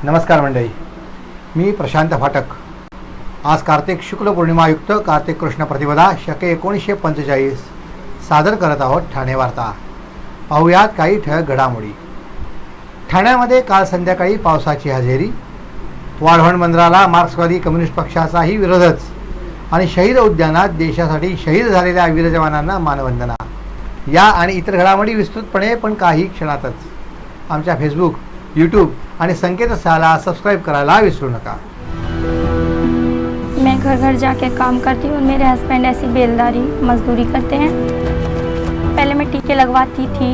नमस्कार मंडळी, मी प्रशांत फाटक। आज कार्तिक शुक्ल पौर्णिमायुक्त कार्तिक कृष्ण प्रतिपदा शके 1945 सादर करत आहोत ठाणे वार्ता। पाहुयात काही ठळक घडामोडी। ठाण्यामध्ये काल संध्याकाळी पावसाची हजेरी। वाढवण बंदराला मार्क्सवादी कम्युनिस्ट पक्षाचाही विरोधच आणि शहीद उद्यानात देशासाठी शहीद झालेल्या वीर जवानांना मानवंदना। या आणि इतर घडामोडी विस्तृतपणे पण काही क्षणातच आमच्या फेसबुक, यूट्यूब आणि संकेतस्थळाला सबस्क्राइब करायला विसरू नका। मैं घर घर जाके काम करती हूँ। मेरे हस्बैंड ऐसी बेलदारी मजदूरी करते हैं। पहले मैं टीके लगवाती थी,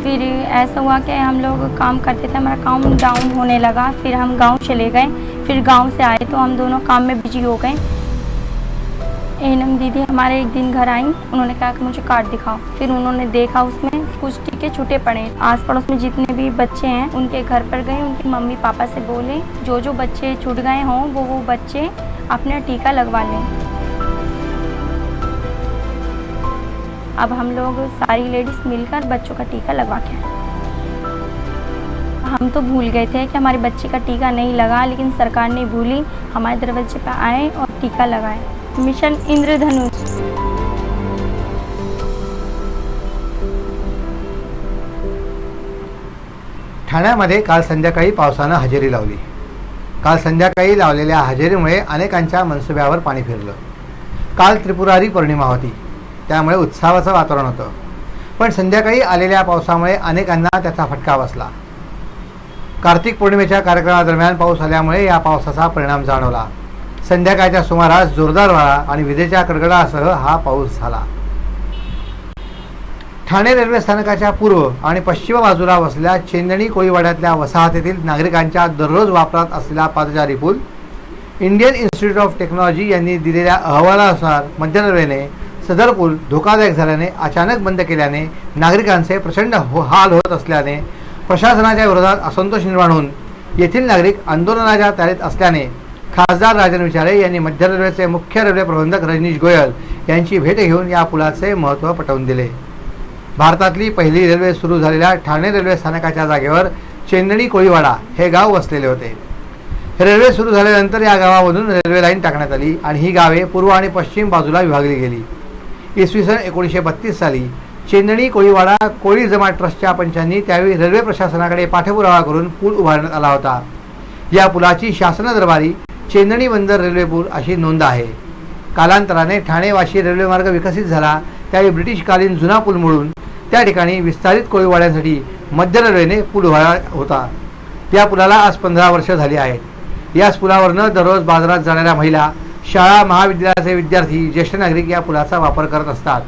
फिर ऐसा हुआ कि हम लोग काम करते थे, हमारा काम डाउन होने लगा। फिर हम गांव चले गए, फिर गांव से आए तो हम दोनों काम में बिजी हो गए। एनम दीदी हमारे एक दिन घर आई, उन्होंने कहा कि मुझे कार्ड दिखाओ। फिर उन्होंने देखा, उसमें कुछ टीके छूटे पड़े। आस पड़ोस में जितने भी बच्चे हैं उनके घर पर गए, उनके मम्मी पापा से बोले जो जो बच्चे छूट गए हों वो बच्चे अपना टीका लगवा लें। अब हम लोग सारी लेडीज मिलकर बच्चों का टीका लगवा के आए। हम तो भूल गए थे कि हमारे बच्चे का टीका नहीं लगा, लेकिन सरकार नहीं भूली, हमारे दरवाजे पर आए और टीका लगाए। मिशन इंद्रधनुष। ठाण्यामध्ये काल संध्याकाळी पावसानं हजेरी लावली। काल संध्याकाळी लावलेल्या हजेरीमुळे अनेकांच्या मनसुब्यावर पाणी फिरलं। काल त्रिपुरारी पौर्णिमा होती, त्यामुळे उत्साहाचं वातावरण होतं। पण संध्याकाळी आलेल्या पावसामुळे अनेकांना त्याचा फटका बसला। कार्तिक पौर्णिमेच्या कार्यक्रमादरम्यान पाऊस आल्यामुळे या पावसाचा परिणाम जाणवला। संध्याकाळच्या सुमारास जोरदार वारा आणि विजेच्या कडकडासह हा पाऊस झाला। ठाणे रेल्वे स्थानकाच्या पूर्व आणि पश्चिम बाजूला वसलेल्या चेंदणी कोळीवाड्यातल्या वसाहतीतील नागरिकांच्या दररोज वापरात असलेला पादचारी पूल इंडियन इन्स्टिट्यूट ऑफ टेक्नॉलॉजी यांनी दिलेल्या अहवालानुसार मध्य रेल्वेने सदर पूल धोकादायक झाल्याने अचानक बंद केल्याने नागरिकांचे प्रचंड हाल होत असल्याने प्रशासनाच्या विरोधात असंतोष निर्माण होऊन येथील नागरिक आंदोलनाच्या तयारीत असल्याने खासदार राजन विचारे यांनी मध्य रेल्वेचे मुख्य रेल्वे प्रबंधक रजनीश गोयल यांची भेट घेऊन या पुलाचे महत्त्व पटवून दिले। भारतातली पहिली रेल्वे सुरू झालेल्या ठाणे रेल्वे स्थानकाच्या जागेवर चेंदणी कोळीवाडा हे गाव वसलेले होते। रेल्वे सुरू झाल्यानंतर या गावामधून रेल्वे लाईन टाकण्यात आली आणि ही गावे पूर्व आणि पश्चिम बाजूला विभागली गेली। इसवी सन 1932 साली चेंदणी कोळीवाडा कोळी जमात ट्रस्टच्या पंचांनी त्यावेळी रेल्वे प्रशासनाकडे पाठपुरावा करून पूल उभारण्यात आला होता। या पुलाची शासन दरबारी चेंदणी बंदर रेल्वे पूल अशी नोंद आहे। कालांतराने ठाणे वाशी रेल्वे मार्ग विकसित झाला, त्यावेळी ब्रिटिशकालीन जुना पूल मोडून त्या ठिकाणी विस्तारित कोळीवाड्यांसाठी मध्य रेल्वेने पूल उभारला होता। या पुलाला आज 15 वर्ष झाली आहेत। याच पुलावरनं दररोज बाजारात जाणाऱ्या महिला, शाळा महाविद्यालयाचे विद्यार्थी, ज्येष्ठ नागरिक या पुलाचा वापर करत असतात।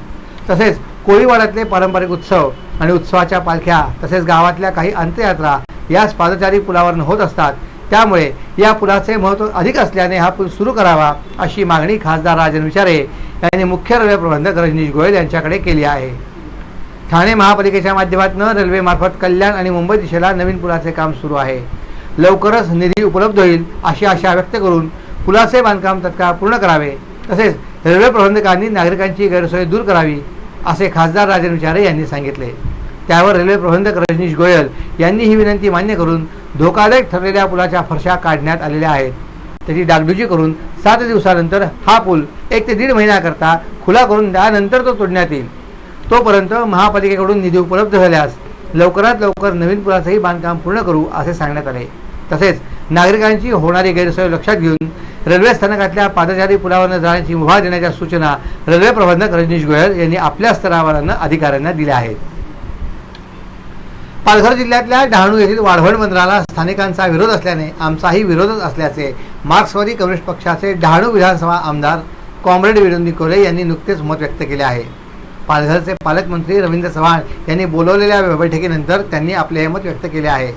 तसेच कोळीवाड्यातले पारंपरिक उत्सव आणि उत्सवाच्या पालख्या तसेच गावातल्या काही अंत्ययात्रा याच पादचारी पुलावरून होत असतात। त्यामुळे या पुलाचे महत्त्व अधिक असल्याने हा पूल सुरू करावा अशी मागणी खासदार राजन विचारे यांनी मुख्य रेल्वे प्रबंधक रजनीश गोयल यांच्याकडे केली आहे। ठाणे महापालिकेच्या माध्यमातून रेल्वेमार्फत कल्याण आणि मुंबई दिशेला नवीन पुलाचे काम सुरू आहे। लवकरच निधी उपलब्ध होईल अशी आशा व्यक्त करून पुलाचे बांधकाम तत्काळ पूर्ण करावे, तसेच रेल्वे प्रबंधकांनी नागरिकांची गैरसोय दूर करावी असे खासदार राजन विचारे यांनी सांगितले। त्यावर रेल्वे प्रबंधक रजनीश गोयल यांनी ही विनंती मान्य करून धोकादायक ठरलेल्या पुलाच्या फरशा काढण्यात आलेल्या आहेत। त्याची डागडुजी करून 7 दिवसानंतर हा पूल 1 ते 1.5 महिन्याकरता खुला करून त्यानंतर तो तोडण्यात येईल। तोपर्यंत महापालिकेकडून निधी उपलब्ध झाल्यास लवकरात लवकर नवीन पुलाचेही बांधकाम पूर्ण करू असे सांगण्यात आले। तसेच नागरिकांची होणारी गैरसोय लक्षात घेऊन रेल्वे स्थानकातल्या पादचारी पुलावर जाण्याची मुभा देण्याच्या सूचना रेल्वे प्रबंधक रजनीश गोयल यांनी आपल्या स्तरावरनं अधिकाऱ्यांना दिल्या आहेत। पालघर जिल्ह्यातल्या डहाणू येथील वाढवण बंदराला स्थानिकांचा विरोध असल्याने आमचाही विरोधच असल्याचे मार्क्सवादी कम्युनिस्ट पक्षाचे डहाणू विधानसभा आमदार कॉम्रेड विनोदी कोले यांनी नुकतेच मत व्यक्त केले आहे। पालघरचे पालकमंत्री रवींद्र चव्हाण यांनी बोलवलेल्या बैठकीनंतर त्यांनी आपले मत व्यक्त केले आहे।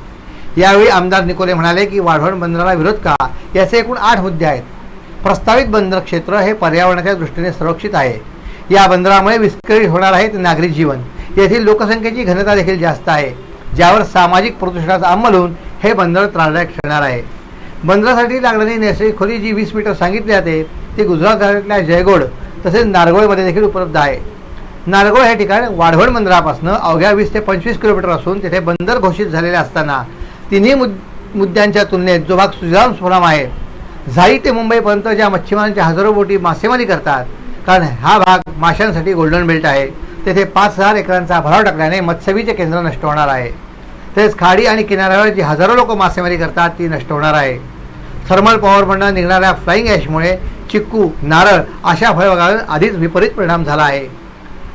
यावेळी आमदार निकोले म्हणाले की वाढवण बंदराला विरोध का, याचे एकूण 8 मुद्दे आहेत। प्रस्तावित बंदर क्षेत्र हे पर्यावरणाच्या दृष्टीने सुरक्षित आहे। या बंदरामुळे विस्कळीत होणार आहे नागरी जीवन। येथील लोकसंख्येची घनता देखील जास्त आहे, ज्यावर सामाजिक प्रदूषणाचा अंमल होऊन हे बंदर त्रासदायक ठरणार आहे। बंदरासाठी लागणारी नैसर्गिक खोली जी 20 मीटर सांगितली जाते ती गुजरातमधल्या जयगोड तसेच नारगोळमध्ये देखील उपलब्ध आहे। नारगोळ हे ठिकाण वाढवण बंदरापासून अवघ्या 20 ते 25 किलोमीटर असून तेथे बंदर घोषित झालेले असताना तिन्ही मुद्द्यांच्या तुलनेत जो भाग सुजलाम सुफलाम आहे, झाई ते मुंबईपर्यंत ज्या मच्छीमारांच्या हजारो बोटी मासेमारी करतात, कारण हा भाग माशांसाठी गोल्डन बेल्ट आहे, तेथे 5,000 एकरांचा भराव टाकल्याने मत्स्यबीजचे केंद्र नष्ट होणार आहे. तसेच खाडी आणि किनाऱ्यावर जी हजारो लोक मासेमारी करतात ती नष्ट होणार आहे. थर्मल पॉवरमधून निघणाऱ्या फ्लाइंग ॲशमुळे चिक्कू, नारळ अशा फळबागांवर आधीच विपरीत परिणाम झाला आहे.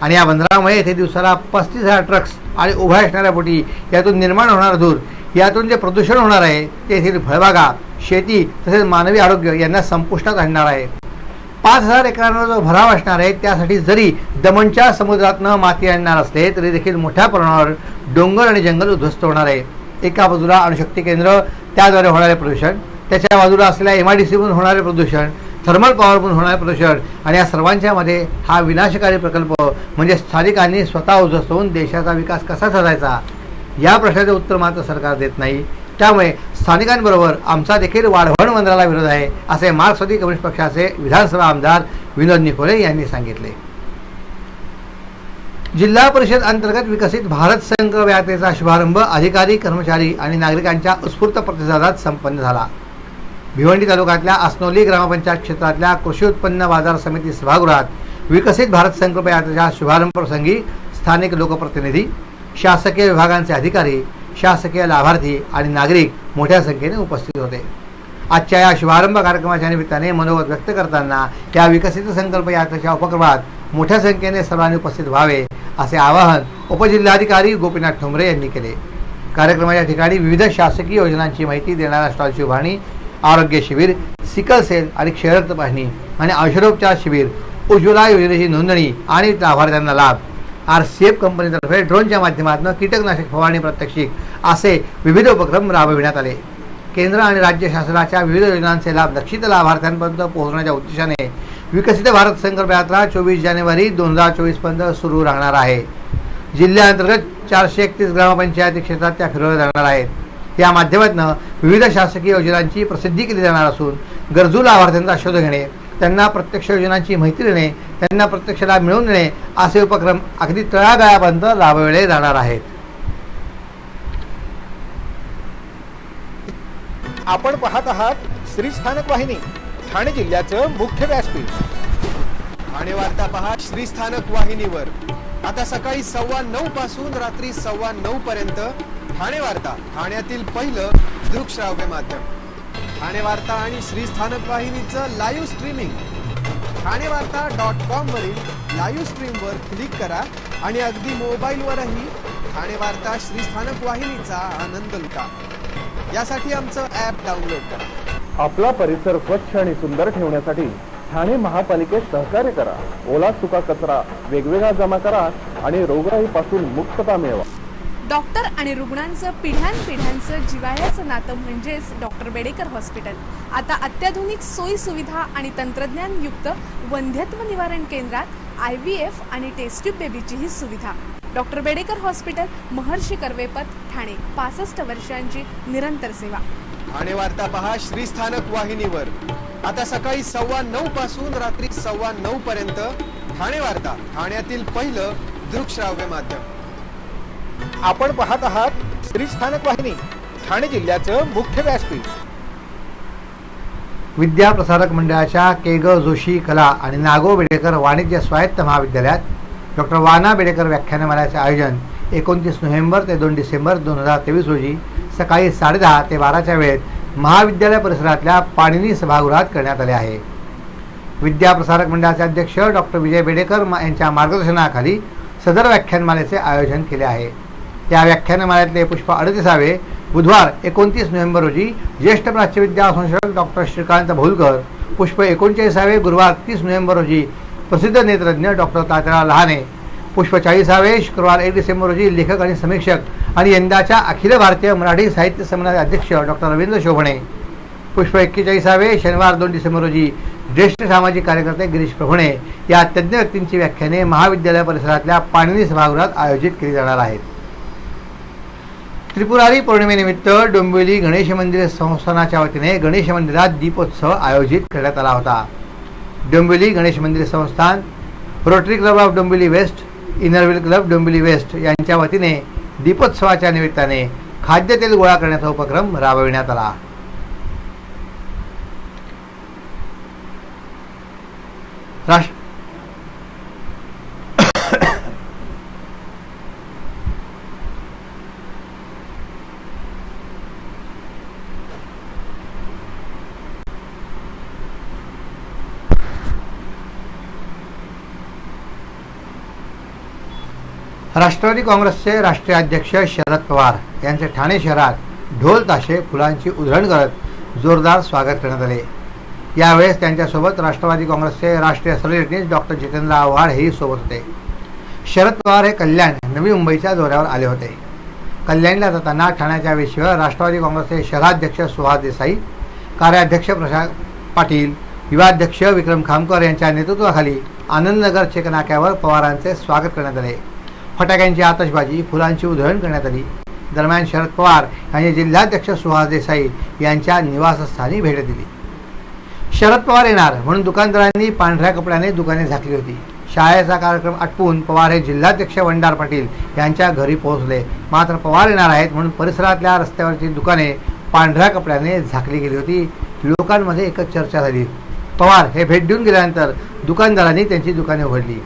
आणि या बंदरामुळे येथे दिवसाला 35,000 ट्रक्स आणि उभ्या असणाऱ्या बोटी, यातून निर्माण होणारा धूर, यातून जे प्रदूषण होणार आहे ते येथील फळबागा, शेती तसेच मानवी आरोग्य यांना संपुष्टात आणणार आहे. 5,000 एकरांवर जो भराव असणार आहे त्यासाठी जरी दमणच्या समुद्रातनं माती आणणार असले तरी देखील मोठ्या प्रमाणावर डोंगर आणि जंगल उद्ध्वस्त होणार आहे. एका बाजूला अणुशक्ती केंद्र, त्याद्वारे होणारे प्रदूषण, त्याच्या बाजूला असलेल्या MIDCमधून होणारे प्रदूषण, थर्मल पॉवरमधून होणारे प्रदूषण, आणि या सर्वांच्या मध्ये हा विनाशकारी प्रकल्प म्हणजे स्थानिकांनी स्वतः उद्ध्वस्त होऊन देशाचा विकास कसा साधायचा या प्रश्नाचे उत्तर मात्र सरकार देत नाही. त्यामुळे स्थानिकांबरोबर आमचा देखील वाढवण बंदराला विरोध आहे, असे मार्क्सवादी कम्युनिस्ट पक्षाचे विधानसभा आमदार विनोद निकोले यांनी सांगितले. जिल्हा परिषद अंतर्गत विकसित भारत संकल्प यात्रेचा शुभारंभ अधिकारी, कर्मचारी आणि नागरिकांच्या उत्स्फूर्त प्रतिसादात संपन्न झाला. भिवंडी तालुक्यातल्या आसनोली ग्रामपंचायत क्षेत्रातल्या कृषी उत्पन्न बाजार समिती सभागृहात विकसित भारत संकल्प यात्रेच्या शुभारंभ प्रसंगी स्थानिक लोकप्रतिनिधी, शासकीय विभागांचे अधिकारी, शासकीय लाभार्थी आणि नागरिक मोठ्या संख्येने उपस्थित होते. आजच्या या शुभारंभ कार्यक्रमाच्या निमित्ताने मनोगत व्यक्त करताना या विकसित संकल्प यात्रेच्या उपक्रमात मोठ्या संख्येने सर्वांनी उपस्थित व्हावे असे आवाहन उपजिल्हाधिकारी गोपीनाथ ठोंबरे यांनी केले. कार्यक्रमाच्या ठिकाणी विविध शासकीय योजनांची माहिती देणाऱ्या स्टॉलची उभारणी, आरोग्य शिबिर, सिकल सेल आणि क्षयरक्त पाहणी आणि औषधोपचार शिबिर, उज्ज्वला योजनेची नोंदणी आणि लाभार्थ्यांना लाभ, RCF कंपनीतर्फे ड्रोनच्या माध्यमातून कीटकनाशक फवारणी प्रात्यक्षिक असे विविध उपक्रम राबविण्यात आले. केंद्र आणि राज्य शासनाच्या विविध योजनांचे लाभ लक्षित लाभार्थ्यांपर्यंत पोहोचण्याच्या उद्देशाने विकसित भारत संकल्प यात्रा 24 जानेवारी 2024 पर्यंत सुरू राहणार आहे. जिल्ह्याअंतर्गत 431 ग्रामपंचायती क्षेत्रात त्या फिरवल्या जाणार आहेत. या माध्यमातून विविध शासकीय योजनांची प्रसिद्धी केली जाणार असून गरजू लाभार्थ्यांचा शोध घेणे, त्यांना प्रत्यक्ष योजनांची माहिती देणे, त्यांना प्रत्यक्ष लाभ मिळवून देणे असे उपक्रम अगदी तळागाळापर्यंत राबविले जाणार आहेत. आपण पाहत आहात श्री स्थानक वाहिनी, ठाणे जिल्ह्याचं मुख्य व्यासपीठ. ठाणे वार्ता पहा श्री स्थानक वाहिनीवर. आता सकाळी 9:15 पासून रात्री 9:15 पर्यंत ठाणे वार्ता, ठाण्यातील पहिलं दृकश्राव्य माध्यम. ठाणे वार्ता आणि श्री स्थानक वाहिनीचं लाईव्ह स्ट्रीमिंग ठाणेवार्ता.com वरील लाईव्ह स्ट्रीमवर क्लिक करा आणि अगदी मोबाईलवरही ठाणे वार्ता श्री स्थानक वाहिनीचा आनंद लुटा. यासाठी आमचं ॲप डाउनलोड करा. आपला परिसर स्वच्छ आणि सुंदर ठेवण्यासाठी ठाणे महापालिकेत सहकार्य करा. ओला सुका कचरा वेगवेगळा जमा करा आणि रोगराईपासून मुक्तता मिळवा. डॉक्टर आणि रुग्णांचं पिढ्यानपिढ्यांचं जिव्हाळ्याचं नातं म्हणजेच डॉक्टर बेडेकर हॉस्पिटल. आता अत्याधुनिक सोयी सुविधा आणि तंत्रज्ञानयुक्त वंध्यत्व निवारण केंद्रात IVF आणि टेस्ट ट्यूब बेबीचीही सुविधा. डॉक्टर बेडेकर हॉस्पिटल, महर्षी कर्वेपथ, ठाणे. 65 वर्षांची निरंतर सेवा. ठाणे वार्ता पहा श्री स्थानक वाहिनीवर. आता सकाळी 9:15 पासून रात्री 9:15 पर्यंत ठाणे वार्ता, ठाण्यातील पहिलं दृकश्राव्य माध्यम. आपण पाहत आहात श्री स्थानक वाहिनी, ठाणे जिल्ह्याचं मुख्य व्यासपीठ. विद्या प्रसारक मंडळाच्या के.ग. जोशी कला आणि नागो बेडेकर वाणिज्य स्वायत्त महाविद्यालयात डॉक्टर वाना बेडेकर व्याख्यानमालेचे आयोजन 29 नोव्हेंबर ते 2 डिसेंबर 2023 रोजी सकाळी 10:30 ते 12च्या वेळेत महाविद्यालय परिसरातल्या पाणिनी सभागृहात करण्यात आले आहे. विद्या प्रसारक मंडळाचे अध्यक्ष डॉक्टर विजय बेडेकर यांच्या मार्गदर्शनाखाली सदर व्याख्यानमालेचे आयोजन केले आहे. या व्याख्यानमालेतले पुष्प 38वे बुधवार 29 नोव्हेंबर रोजी ज्येष्ठ प्राच्यविद्या संशोधक डॉक्टर श्रीकांत भौलकर, पुष्प 39वे गुरुवार 30 नोव्हेंबर रोजी प्रसिद्ध नेत्रज्ञ डॉक्टर तात्याराव लहाने, पुष्प 40वे शुक्रवार 1 डिसेंबर रोजी लेखक आणि समीक्षक आणि यंदाच्या अखिल भारतीय मराठी साहित्य संमेलनाचे अध्यक्ष डॉक्टर रवींद्र शोभणे, पुष्प 41वे शनिवार 2 डिसेंबर रोजी ज्येष्ठ सामाजिक कार्यकर्ते गिरीश प्रभुणे या तज्ज्ञ व्यक्तींची व्याख्याने महाविद्यालय परिसरातल्या पाणिनी सभागृहात आयोजित केली जाणार आहेत. त्रिपुरारी पौर्णिमेनिमित्त डोंबिवली गणेश मंदिर संस्थानाच्या वतीने गणेश मंदिरात दीपोत्सव आयोजित करण्यात आला होता. Dombivli Ganesh Mandir Sansthan, Rotary club of Dombivli west, Inner Wheel club Dombivli west यांच्या वतीने दीपोत्सवाच्या निमित्ताने खाद्यतेल गोळा करण्याचा उपक्रम राबविण्यात आला. राष्ट्रवादी काँग्रेसचे राष्ट्रीय अध्यक्ष शरद पवार यांचे ठाणे शहरात ढोल ताशे फुलांची उधळण करत जोरदार स्वागत करण्यात आले. यावेळेस त्यांच्यासोबत राष्ट्रवादी काँग्रेसचे राष्ट्रीय सरचिटणीस डॉक्टर जितेंद्र आव्हाड हेही सोबत होते. शरद पवार हे कल्याण नवी मुंबईच्या दौऱ्यावर आले होते. कल्याणला जाताना ठाण्याच्या वेशीवर राष्ट्रवादी काँग्रेसचे शहराध्यक्ष सुहास देसाई, कार्याध्यक्ष प्रशांत पाटील, युवाध्यक्ष विक्रम खामकर यांच्या नेतृत्वाखाली आनंदनगर चेक नाक्यावर पवारांचे स्वागत करण्यात आले. फटाक्यांची आतषबाजी, फुलांची उधळण करण्यात आली. दरम्यान शरद पवार यांनी जिल्हाध्यक्ष सुहास देसाई यांच्या निवासस्थानी भेट दिली. शरद पवार येणार म्हणून दुकानदारांनी पांढऱ्या कपड्याने दुकाने झाकली होती. शाळेचा कार्यक्रम आटपून पवार हे जिल्हाध्यक्ष वंडार पाटील यांच्या घरी पोहोचले. मात्र पवार येणार आहेत म्हणून परिसरातल्या रस्त्यावरची दुकाने पांढऱ्या कपड्याने झाकली गेली होती. लोकांमध्ये एकच चर्चा झाली. पवार हे भेट देऊन गेल्यानंतर दुकानदारांनी त्यांची दुकाने उघडली.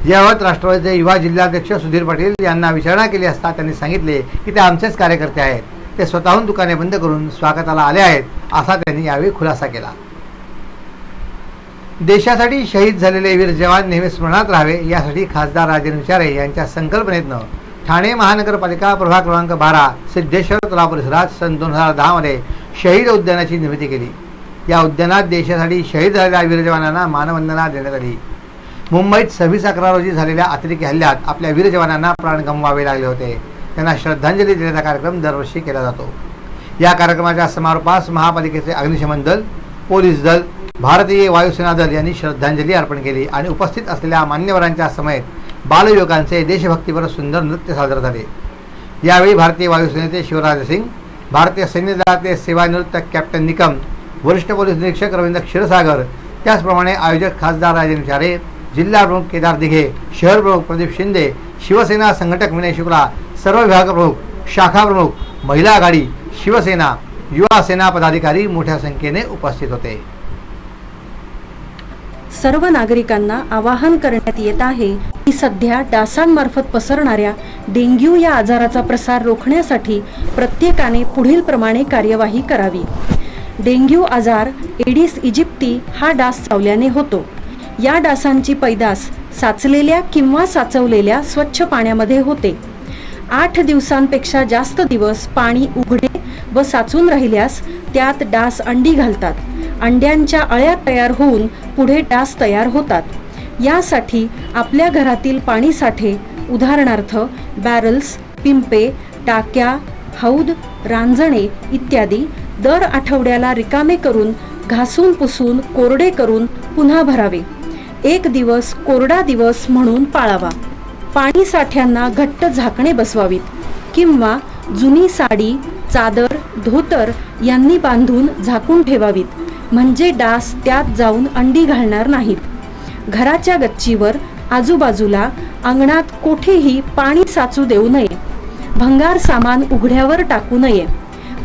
याबाबत राष्ट्रवादीचे युवा जिल्हाध्यक्ष सुधीर पाटील यांना विचारणा केली असता त्यांनी सांगितले की ते आमचेच कार्यकर्ते आहेत. ते स्वतःहून दुकाने बंद करून स्वागताला आले आहेत, असा त्यांनी यावेळी खुलासा केला. देशासाठी शहीद झालेले वीर जवान नेहमी स्मरणात राहावे यासाठी खासदार राजेंद्र विचारे यांच्या संकल्पनेतनं ठाणे महानगरपालिका प्रभाग क्रमांक 12 सिद्धेश्वर तलाव परिसरात सन 2010 मध्ये शहीद उद्यानाची निर्मिती केली. या उद्यानात देशासाठी शहीद झालेल्या वीर जवानांना मानवंदना देण्यात आली. मुंबईत 26/11 रोजी झालेल्या अतिरेकी हल्ल्यात आपल्या वीर जवानांना प्राण गमवावे लागले होते. त्यांना श्रद्धांजली देण्याचा कार्यक्रम दरवर्षी केला जातो. या कार्यक्रमाच्या समारोपास महापालिकेचे अग्निशमन दल, पोलीस दल, भारतीय वायुसेना दल यांनी श्रद्धांजली अर्पण केली आणि उपस्थित असलेल्या मान्यवरांच्या समेत बालयुवकांचे देशभक्तीपर सुंदर नृत्य सादर झाले. यावेळी भारतीय वायुसेनेचे शिवराज सिंग, भारतीय सैन्य दलाचे सेवानिवृत्त कॅप्टन निकम, वरिष्ठ पोलीस निरीक्षक रवींद्र क्षीरसागर, त्याचप्रमाणे आयोजक खासदार राजेंद्र विचारे, जिल्हा प्रमुख केदार दिघे, शहर प्रमुख प्रदीप शिंदे, शिवसेना संघटक विनय शुक्ला, सर्व विभाग प्रमुख, शाखा प्रमुख, महिला आघाडी, शिवसेना, युवा सेना पदाधिकारी मोठ्या संख्येने उपस्थित होते. सर्व नागरिकांना आवाहन करण्यात येत आहे की सध्या डासांमार्फत पसरणाऱ्या डेंग्यू या आजाराचा प्रसार रोखण्यासाठी प्रत्येकाने पुढील प्रमाणे कार्यवाही करावी. डेंग्यू आजार एडिस इजिप्ती हा डास चावल्याने होतो. या डासांची पैदास साचलेल्या किंवा साचवलेल्या स्वच्छ पाण्यामध्ये होते. 8 दिवसांपेक्षा जास्त दिवस पाणी उघडे व साचून राहिल्यास त्यात डास अंडी घालतात. अंड्यांच्या अळ्या तयार होऊन पुढे डास तयार होतात. यासाठी आपल्या घरातील पाणी साठे उदाहरणार्थ बॅरल्स, पिंपे, टाक्या, हौद, रांजणे इत्यादी दर आठवड्याला रिकामे करून घासून पुसून कोरडे करून पुन्हा भरावे. 1 दिवस कोरडा दिवस म्हणून पाळावा. पाणी साठ्यांना घट्ट झाकणे बसवावीत किंवा जुनी साडी, चादर, धोतर यांनी बांधून झाकून ठेवावीत, म्हणजे डास त्यात जाऊन अंडी घालणार नाहीत. घराच्या गच्चीवर, आजूबाजूला, अंगणात कोठेही पाणी साचू देऊ नये. भंगार सामान उघड्यावर टाकू नये.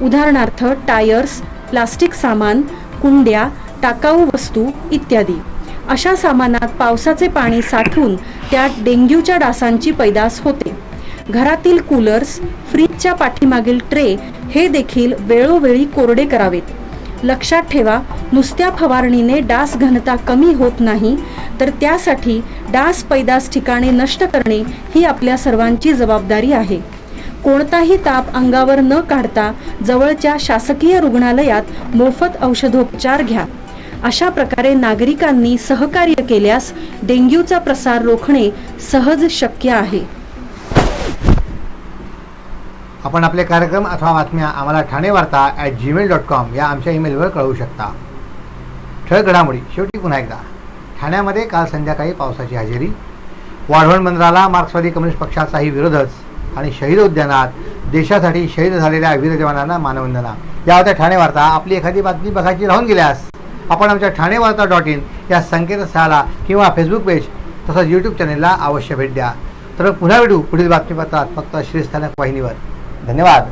उदाहरणार्थ टायर्स, प्लास्टिक सामान, कुंड्या, टाकाऊ वस्तू इत्यादी. अशा सामानात पावसाचे पाणी साठून त्यात डेंग्यूच्या डासांची पैदास होते. घरातील कूलर्स, फ्रीजच्या पाठीमागील ट्रे हे देखील वेळोवेळी कोरडे करावेत. लक्षात ठेवा, नुसत्या फवारणीने डास घनता कमी होत नाही, तर त्यासाठी डास पैदास ठिकाणे नष्ट करणे ही आपल्या सर्वांची जबाबदारी आहे. कोणताही ताप अंगावर न काढता जवळच्या शासकीय रुग्णालयात मोफत औषधोपचार घ्या. अशा प्रकारे नागरिकांनी सहकार्य केल्यास डेंग्यूचा प्रसार रोखणे सहज शक्य आहे. आपण आपले कार्यक्रम अथवा बातम्या आम्हाला ठाणेवार्ता@gmail.com या आमच्या ईमेलवर कळवू शकता. ठळक घडामोडी शेवटी पुन्हा एकदा. ठाण्यामध्ये काल संध्याकाळी पावसाची हजेरी. वाढवण बंदराला मार्क्सवादी कम्युनिस्ट पक्षाचाही विरोधच आणि शहीद उद्यानात देशासाठी शहीद झालेल्या वीर जवानांना मानवंदना. या होत्या ठाणे वार्ता. आपली एखादी बातमी बघायची राहून गेल्यास आपण आमच्या ठाणेवार्ता.in या संकेतस्थळाला किंवा फेसबुक पेज तसंच यूट्यूब चॅनेलला अवश्य भेट द्या. तर पुन्हा भेटू पुढील बातमीपत्रात फक्त श्रीस्थानक वाहिनीवर. धन्यवाद.